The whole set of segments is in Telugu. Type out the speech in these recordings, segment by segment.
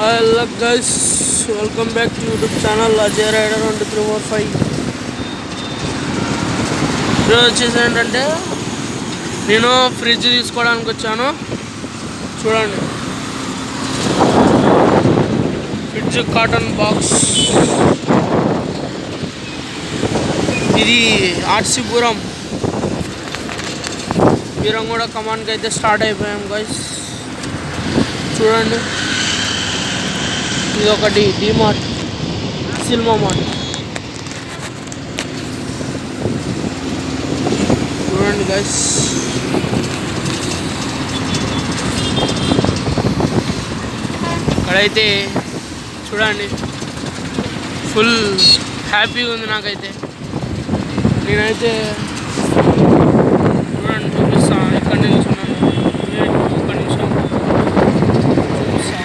Hello guys, welcome back to YouTube channel Ajay Rider 2345. ఈరోజు వచ్చేసి ఏంటంటే నేను ఫ్రిడ్జ్ తీసుకోవడానికి వచ్చాను. చూడండి, ఫ్రిడ్జ్ కాటన్ బాక్స్. ఇది ఆర్సీపురం బీరంగూడ కమాండ్కి అయితే స్టార్ట్ అయిపోయాం గైస్. చూడండి, ఇది ఒకటి డిమార్ట్, సినిమా మార్ట్. చూడండి గైస్, ఇక్కడైతే చూడండి ఫుల్ హ్యాపీగా ఉంది నాకైతే. నేనైతే చూడండి చూపిస్తాను, ఎక్కడి నుంచి ఉన్నాను. ఒక్క నిమిషం చూపిస్తా.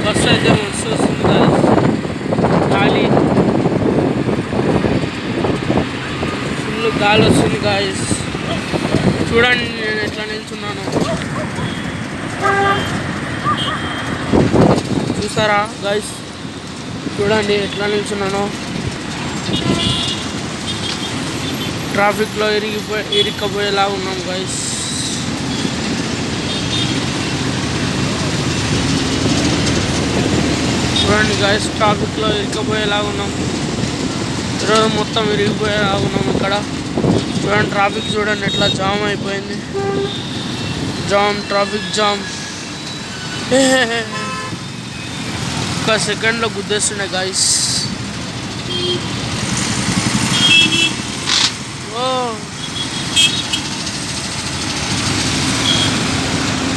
బస్సు అయితే మస్తు వస్తుంది కదా, గాలి ఫుల్ గాలి వస్తుంది గాయస్. చూడండి నేను ఎట్లా నిల్చున్నాను, చూసారా గాయస్? చూడండి ఎట్లా నిల్చున్నాను. ట్రాఫిక్లో ఇరుక్కపోయేలా ఉన్నాం గాయస్. చూడండి గాయస్, ట్రాఫిక్లో ఇరుక్కపోయేలా ఉన్నాం. ఈరోజు మొత్తం ఇరిగిపోయేలా ఉన్నాం ఇక్కడ. చూడండి ట్రాఫిక్ చూడండి ఎట్లా జామ్ అయిపోయింది. Traffic jam. ఒక సెకండ్లో గుద్దేస్తుండే గాయస్.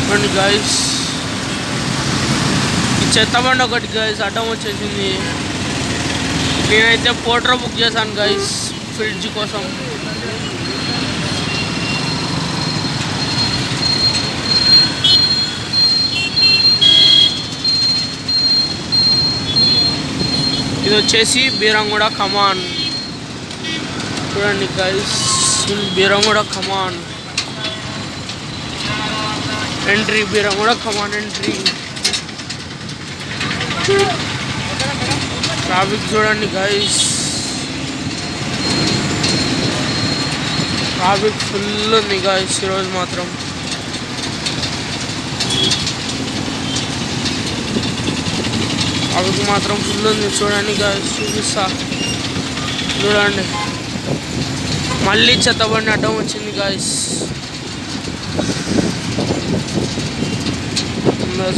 చూడండి గాయస్, ఈ చెత్త బండి ఒకటి గాయస్ అడ్డం వచ్చేసింది. నేనైతే పోర్టర్ బుక్ చేశాను గాయస్ ఫ్రిడ్జ్ కోసం. ఇది వచ్చేసి బీరంగూడ కమాన్. చూడండి గైస్, బీరంగూడ కమాన్ ఎంట్రీ, బీరంగూడ కమాన్ ఎంట్రీ. ట్రాఫిక్ చూడండి గైస్, ట్రాఫిక్ ఫుల్ ఉంది గైస్ ఈరోజు మాత్రం. ట్రాఫిక్ మాత్రం ఫుల్ ఉంది. చూడండి గైస్, చూపిస్తా. చూడండి మళ్ళీ చెత్తబండి అడ్డం వచ్చింది గాయస్.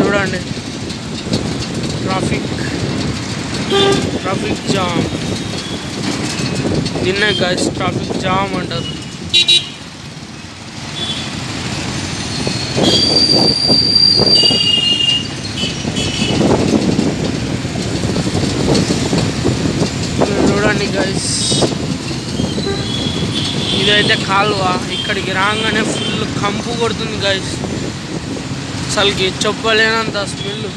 చూడండి ట్రాఫిక్ జామ్. నిన్నే గాయస్ ట్రాఫిక్ జామ్ అంటారు. చూడండి గైస్, ఇదైతే కాలువ. ఇక్కడికి రాగానే ఫుల్ కంపు కొడుతుంది గైస్. అసలుకి చెప్పలేనంత స్మెల్.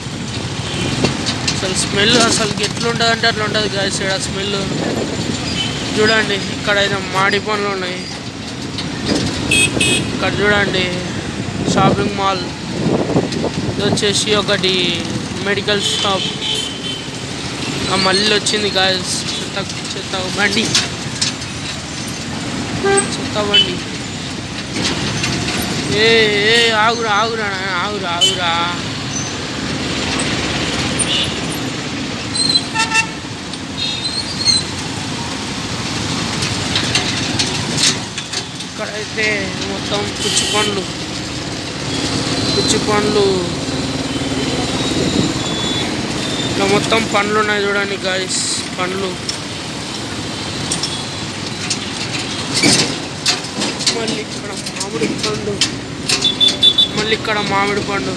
అసలుకి ఎట్లుంటుంది అంటే అట్లా ఉంటుంది గైస్ ఇక్కడ స్మెల్. చూడండి ఇక్కడైతే మాడి పనులు ఉన్నాయి. ఇక్కడ చూడండి షాపింగ్ మాల్. ఇది వచ్చేసి ఒకటి మెడికల్ షాప్. మళ్ళీ వచ్చింది గాయస్ చెత్త బండి. ఏ ఆగురా. ఇక్కడైతే మొత్తం పుచ్చి పండ్లు. ఇట్లా మొత్తం పండ్లు ఉన్నాయి. చూడండి గాయస్ పండ్లు. మళ్ళీ ఇక్కడ మామిడి పండు.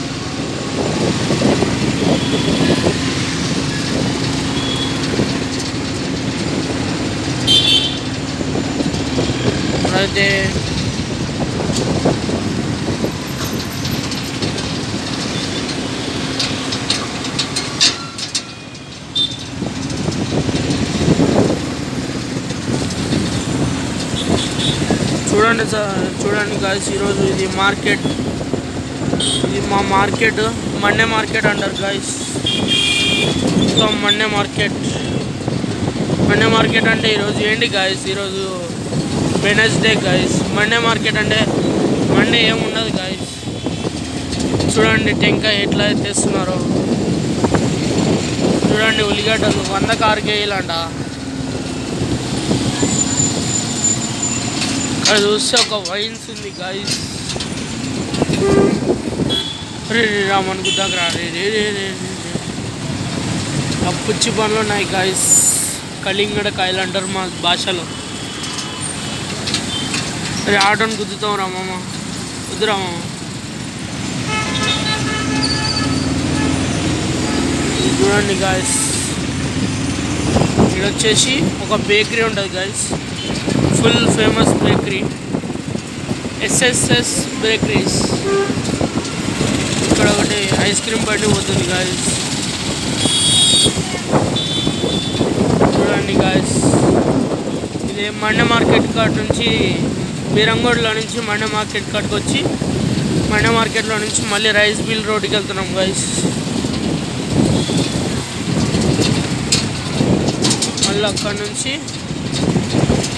అయితే చూడండి గాయస్, ఈరోజు ఇది మార్కెట్. ఇది మా మార్కెట్, మండే మార్కెట్ అంటారు గాయస్. మొత్తం మండే మార్కెట్. మండే మార్కెట్ అంటే ఈరోజు ఏంటి గాయస్, ఈరోజు వెనస్డే గాయస్. మండే మార్కెట్ అంటే మండే ఏముండదు గాయస్. చూడండి టెంకాయ ఎట్లా తెస్తున్నారో చూడండి. ఉల్లిగడ్డలు 100కి 6 కేజీలంట. ఇక్కడ చూస్తే ఒక వైన్స్ ఉంది గాయస్. రే రామన్ గుద్దాక రా రే రే రే రే పుచ్చి పనులు ఉన్నాయి గాయస్. కలింగడ కాయలు అంటారు మా భాషలో. అరే ఆటోని గుద్దుతాం రామమ్మ, వద్దురామమ్మ. చూడండి గాయస్, ఇక్కడ వచ్చేసి ఒక బేకరీ ఉంటుంది guys, full famous bakery, SSS bakeries. ఇక్కడ ఒకటి ఐస్ క్రీమ్ బండి పోతుంది గాయస్. చూడండి గాయస్, ఇది మండే మార్కెట్ కాడ నుంచి బీరంగూడలో నుంచి మండే మార్కెట్ కాడికి వచ్చి మండే మార్కెట్లో నుంచి మళ్ళీ రైస్ మిల్ రోడ్డుకి వెళ్తున్నాం గాయస్. మళ్ళీ అక్కడ నుంచి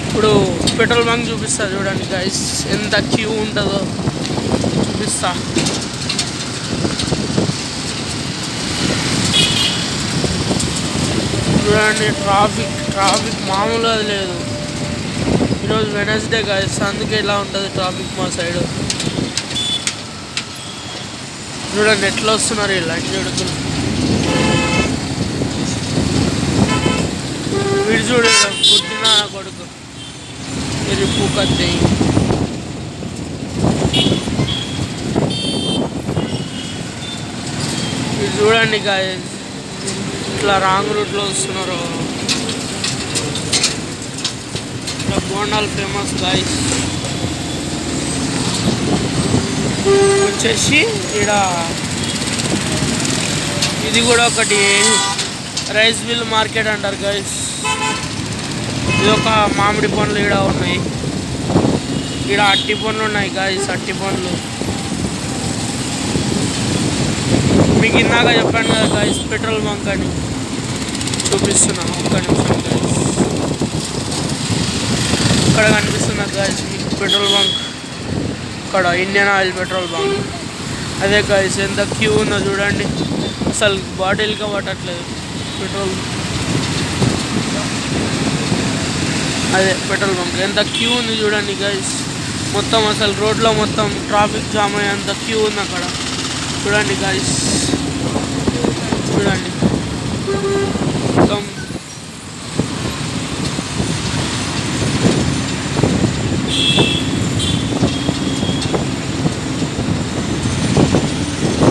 ఇప్పుడు పెట్రోల్ బంక్ చూపిస్తా చూడండి గాయస్, ఎంత క్యూ ఉంటుందో చూపిస్తా. చూడండి ట్రాఫిక్ మామూలుగా లేదు. ఈరోజు వెనస్డే గాయస్, అందుకే ఇలా ఉంటుంది ట్రాఫిక్ మా సైడ్. చూడండి ఎట్లా వస్తున్నారు ఈ లంచ్ ఎడుకులు. వీడు చూడ పుట్టిన కొడుకు మీరు పూకత్తి. వీడు చూడండి గాయస్, ఇట్లా రాంగ్ రూట్లో వస్తున్నారు. ఇట్లా బోండాలు ఫేమస్ గాయస్. వచ్చేసి ఇక్కడ ఇది కూడా ఒకటి రైస్ మిల్ మార్కెట్ అంటారు గాయస్. ఇది ఒక మామిడి పండ్లు ఇక్కడ ఉన్నాయి, ఇక్కడ అట్టి పండ్లు ఉన్నాయి గాయస్, అట్టి పండ్లు. మీకు ఇందాక చెప్పాను కదా గాయస్ పెట్రోల్ బంక్ అని, చూపిస్తున్నాను ఒక్క నిమిషం గాయస్. ఇక్కడ కనిపిస్తున్నా గాయస్ మీకు పెట్రోల్ బంక్, ఇక్కడ ఇండియన్ ఆయిల్ పెట్రోల్ బంక్. అదే గాయస్ ఎంత క్యూ ఉందో చూడండి, అసలు బాటిల్గా పట్టట్లేదు పెట్రోల్. అదే పెట్రోల్ బంక్, ఎంత క్యూ ఉంది చూడండి గైస్. మొత్తం అసలు రోడ్లో మొత్తం ట్రాఫిక్ జామ్ అయ్యేంత క్యూ ఉంది అక్కడ. చూడండి గైస్, చూడండి మొత్తం.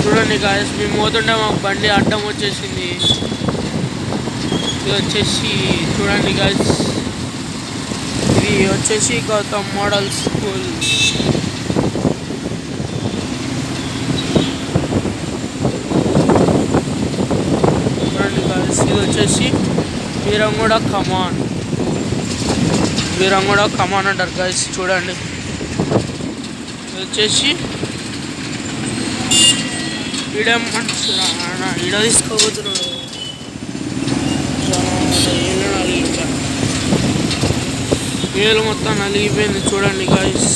చూడండి గాయస్, మేము పోతుంటే మాకు బండి అడ్డం వచ్చేసింది. ఇది వచ్చేసి చూడండి గాయస్, ఇది వచ్చేసి గౌతమ్ మోడల్ స్కూల్. చూడండి గాయస్, ఇది వచ్చేసి బీరంగూడ కమాన్. బీరంగూడ కమాన్ అంటారు గాయస్. చూడండి ఇది వచ్చేసి ఈడేం ఈడ తీసుకోబోతున్నాడు. వేలు మొత్తం నలిగిపోయింది చూడండి గాయస్.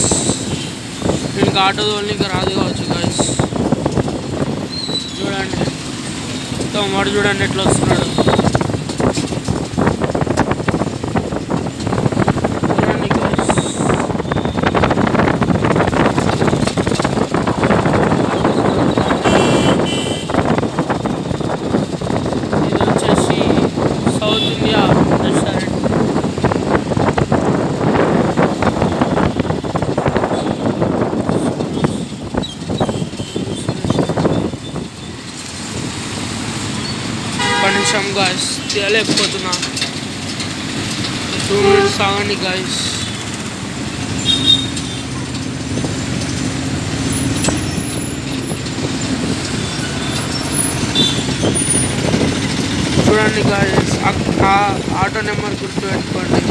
ఇంకా ఆటో తోలికి రాదు కావచ్చు గాయస్. చూడండి మొత్తం వాడు చూడండి ఎట్లా వస్తున్నాడు. చూడండి గాయస్, ఇది వచ్చేసి సౌత్ ఇండియా రెస్టారెంట్. నిమిషం గాయస్ తీయలేకపోతున్నా, 2 minutes ఆగండి గాయస్. చూడండి గాయస్, ఆటో నెంబర్ గుర్తుపెట్టుకోండి.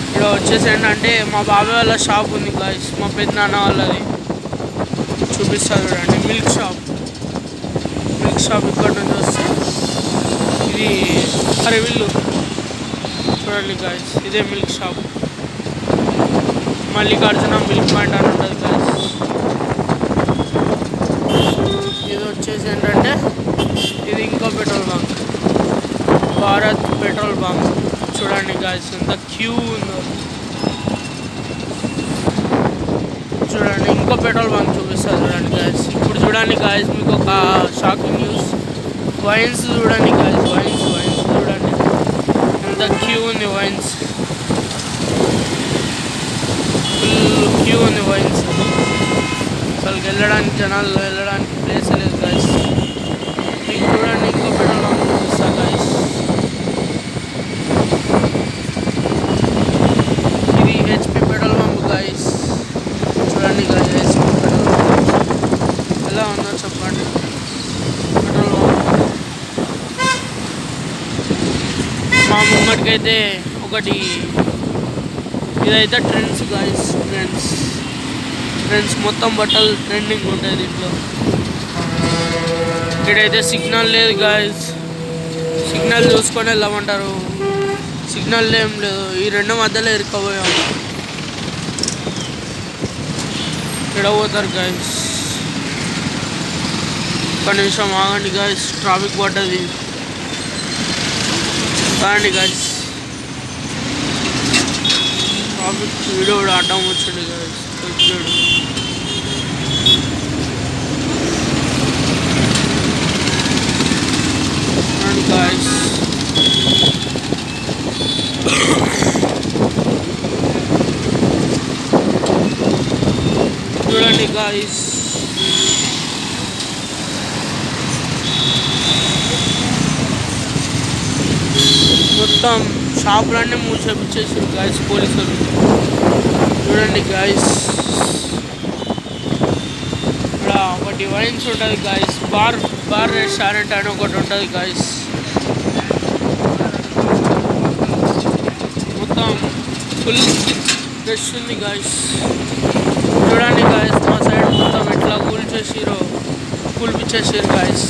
ఇక్కడ వచ్చేసి ఏంటంటే మా బాబాయ్ వాళ్ళ షాప్ ఉంది గాయస్, మా పెద్దనాన్న వాళ్ళది. చూపిస్తారు చూడండి. మిల్క్ షాప్ ఇక్కడ నుంచి వస్తే ఇది అరవిల్లు చూడండి గాయస్. ఇదే milk shop. Mallikarjuna milk point అని ఉంటుంది గాయస్. ఇది వచ్చేసి ఏంటంటే ఇది ఇంకో petrol bunk, Bharat petrol bunk. చూడండి గాయస్ ఎంత క్యూ ఉందో. చూడండి ఇంకో పెట్రోల్ బంక్ చూపిస్తారు చూడండి గాయస్. ఇప్పుడు చూడండి గాయస్ మీకు ఒక షాకింగ్ న్యూస్. వైన్స్ చూడండి గాయస్. వైన్స్ చూడండి ఎంత క్యూ ఉంది. వైన్స్ ఫుల్ క్యూ ఉంది. వైన్స్ అసలు వెళ్ళడానికి జనాలు వెళ్ళడానికి ప్లేస్ లేదు గాయస్. మీకు చూడండి ఇంకో పెట్రోల్ బంక్ చూపిస్తా గాయస్. ఇది హెచ్పి పెట్రోల్ బంక్ గాయస్. చూడండి గాయస్ హెచ్పి పెట్రోల్ బంక్ ఎలా ఉందో చెప్పండి. పెట్రోల్ బంక్ మా ముంగటికైతే ఒకటి ఇదైతే ట్రెండ్స్ గాయస్. ట్రెండ్స్ మొత్తం బట్టలు ట్రెండింగ్ ఉంటాయి దీంట్లో. ఇక్కడైతే సిగ్నల్ లేదు గాయస్. సిగ్నల్ చూసుకొని వెళ్ళమంటారు. సిగ్నల్ ఏం లేదు. ఈ రెండు మధ్యలో ఇరుక్కపోయాం. ఇక్కడ పోతారు గాయస్. ఒక నిమిషం ఆగండి గాయస్. ట్రాఫిక్ పడ్డది. కాండి గాయస్. ట్రాఫిక్ వీడియో కూడా అడ్డం వచ్చాడు గాయస్. వచ్చాడు గాయస్. చూడండి గాయస్. మొత్తం షాపులన్నీ మూసేపించేసారు గాయస్ పోలీసులు. చూడండి గాయస్ ఇక్కడ ఒకటి వైన్స్ ఉంటుంది గాయస్. బార్ రెస్టారెంట్ అని ఒకటి ఉంటుంది గాయస్. మొత్తం ఫుల్ రష్ ఉంది గాయస్. చూడండి గాయస్ మా సైడ్ మొత్తం ఎట్లా కూల్పిచ్చేసారు గాయస్.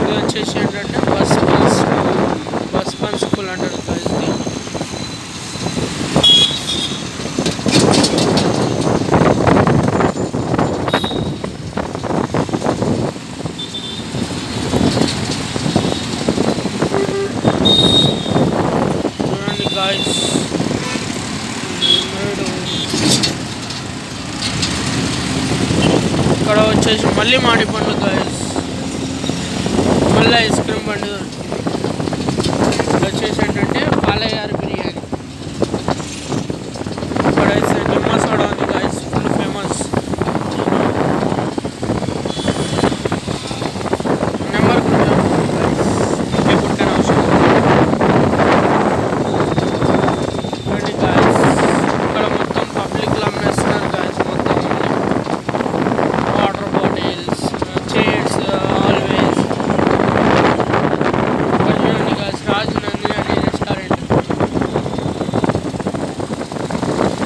ఇది వచ్చేసి ఏంటంటే బస్ స్కూల్ అంటారు గాయస్. చూడండి గాయస్ ఇక్కడ వచ్చేసి మళ్ళీ మాడి పండ్లు గాయస్. మళ్ళీ ఐస్ క్రీమ్ బండి వచ్చేసి ఏంటంటే పాలయ్యారు బిర్యానీ. ఇక్కడ నిమ్మ సోడా ఉంది గాయస్. Full famous. నెంబర్ కుట్టాను అవసరం. చూడండి గాయస్ ఇక్కడ మొత్తం పబ్లిక్లో అమ్మేస్తున్నారు గాయస్. మొత్తం వాటర్ బాటిల్స్, చైర్స్, ఆల్వేస్. ఇక్కడ చూడండి గాయస్ రాజనందిని అనే రెస్టారెంట్.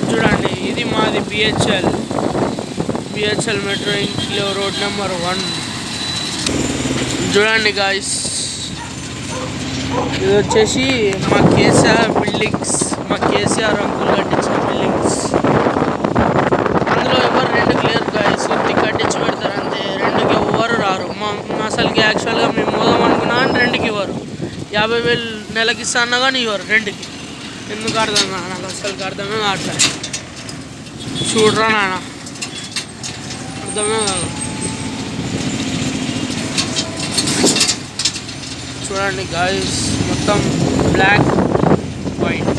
చూడండి ఇది మాది బిహెచ్ఎల్ మెట్రో ఇంట్లో రోడ్ నెంబర్ 1. చూడండి గాయస్ ఇది వచ్చేసి మా కేసీఆర్ బిల్డింగ్స్. మా కేసీఆర్ అంకుల్ కట్టించిన బిల్డింగ్స్. అందులో ఎవరు రెండుకి లేరు గాయస్. కొద్ది కట్టించి పెడతారు అంతే. రెండుకి ఎవరు రారు. అసలుకి యాక్చువల్గా మేము మోదాం అనుకున్నా కానీ రెండుకి ఇవ్వరు. 50,000 నెలకి ఇస్తా అన్నా కానీ ఇవ్వరు రెండుకి. ఎందుకు అర్థం కాదు నాకు. అసలుకి అర్థమే కావట్లేదు. చూడరా నాన్న అర్థమే కాదు. చూడండి గాయస్ మొత్తం బ్లాక్ వైట్.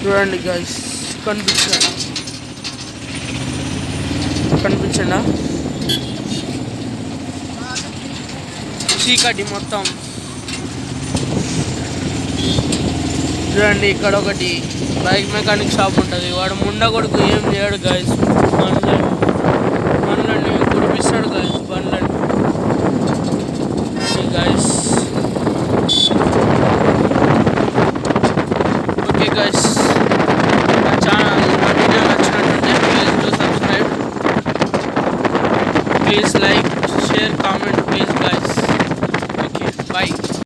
చూడండి గాయస్ కనిపించండా చీకటి మొత్తం. చూడండి ఇక్కడ ఒకటి బైక్ మెకానిక్ షాప్ ఉంటుంది. వాడు ముండ కొడుకు ఏం చేయడు గాయస్. మనలో